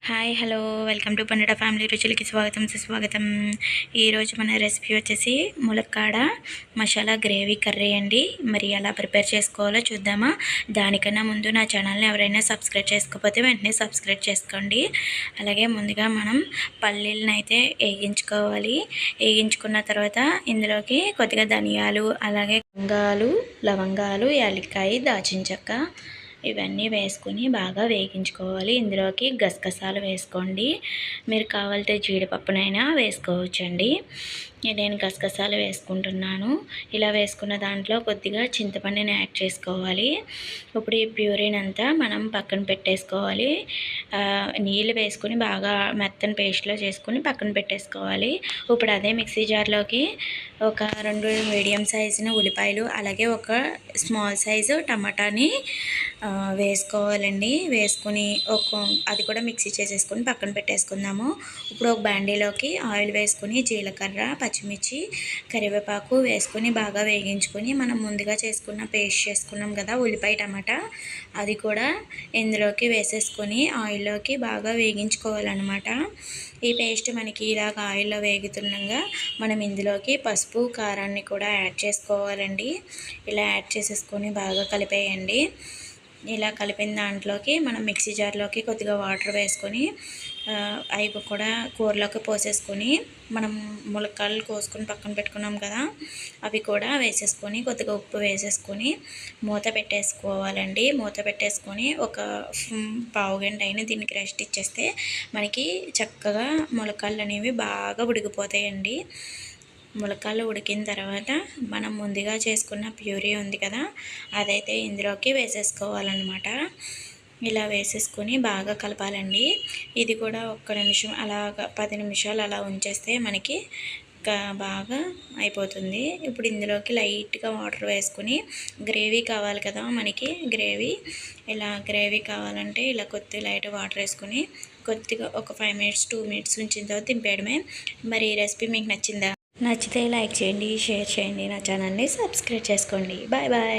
Hi hello welcome to Pannada family రుచులకి స్వాగతం సుస్వాగతం. ఈరోజు మన రెసిపీ వచ్చేసి ములక్కాడ మసాలా గ్రేవీ కర్రీ అండి. మరి ఎలా ప్రిపేర్ చేసుకోవాలో చూద్దామా. దానికన్నా ముందు నా ఛానల్ని ఎవరైనా సబ్స్క్రైబ్ చేసుకోకపోతే వెంటనే సబ్స్క్రైబ్ చేసుకోండి. అలాగే ముందుగా మనం పల్లీలను అయితే వేగించుకోవాలి. వేగించుకున్న తర్వాత ఇందులోకి కొద్దిగా ధనియాలు, అలాగే లవంగాలు, యాలక్కాయ, దాల్చిన చెక్క ఇవన్నీ వేసుకుని బాగా వేగించుకోవాలి. ఇందులోకి గసగసాలు వేసుకోండి. మీరు కావాలంటే జీడిపప్పునైనా వేసుకోవచ్చండి. నేను గసగసాలు వేసుకుంటున్నాను. ఇలా వేసుకున్న దాంట్లో కొద్దిగా చింతపండుని యాడ్ చేసుకోవాలి. ఇప్పుడు ఈ ప్యూరీని అంతా మనం పక్కన పెట్టేసుకోవాలి. నీళ్ళు వేసుకుని బాగా మెత్తని పేస్ట్లో చేసుకుని పక్కన పెట్టేసుకోవాలి. ఇప్పుడు అదే మిక్సీ జార్లోకి ఒక 2 మీడియం సైజున ఉల్లిపాయలు, అలాగే ఒక స్మాల్ సైజు టమాటాని వేసుకోవాలండి. వేసుకుని అది కూడా మిక్సీ చేసేసుకొని పక్కన పెట్టేసుకుందాము. ఇప్పుడు ఒక బాండీలోకి ఆయిల్ వేసుకుని జీలకర్ర, పచ్చిమిర్చి, కరివేపాకు వేసుకొని బాగా వేగించుకొని మనం ముందుగా పేస్ట్ చేసుకున్నాం కదా ఉల్లిపాయ టమాటా, అది కూడా ఇందులోకి వేసేసుకొని ఆయిల్లోకి బాగా వేగించుకోవాలన్నమాట. ఈ పేస్ట్ మనకి ఇలాగ ఆయిల్లో వేగుతుండగా మనం ఇందులోకి పసుపు, కారాన్ని కూడా యాడ్ చేసుకోవాలండి. ఇలా యాడ్ చేసేసుకొని బాగా కలిపేయండి. ఇలా కలిపిన దాంట్లోకి మనం మిక్సీ జార్లోకి కొద్దిగా వాటర్ వేసుకొని అవి కూడా కూరలోకి పోసేసుకొని మనం ములక్కాడలు కోసుకొని పక్కన పెట్టుకున్నాం కదా, అవి కూడా వేసేసుకొని కొద్దిగా ఉప్పు వేసేసుకొని మూత పెట్టేసుకోవాలండి. మూత పెట్టేసుకొని ఒక పావు గంట అయినా దీనికి రెస్ట్ ఇచ్చేస్తే మనకి చక్కగా ములక్కాడలు అనేవి బాగా ఉడికిపోతాయండి. ములక్కాడలు ఉడికిన తర్వాత మనం ముందుగా చేసుకున్న ప్యూరీ ఉంది కదా, అదైతే ఇందులోకి వేసేసుకోవాలన్నమాట. ఇలా వేసేసుకొని బాగా కలపాలండి. ఇది కూడా ఒక్క నిమిషం అలాగా 10 నిమిషాలు అలా ఉంచేస్తే మనకి బాగా అయిపోతుంది. ఇప్పుడు ఇందులోకి లైట్గా వాటర్ వేసుకుని గ్రేవీ కావాలి కదా మనకి, గ్రేవీ కావాలంటే ఇలా కొద్దిగా లైట్ వాటర్ వేసుకొని కొద్దిగా ఒక 5 మినిట్స్ 2 మినిట్స్ ఉంచిన తర్వాత దింపేయడమే. మరి ఈ రెసిపీ మీకు నచ్చిందా? నచ్చితే లైక్ చేయండి, షేర్ చేయండి, నా ఛానల్ని సబ్స్క్రైబ్ చేసుకోండి. Bye bye.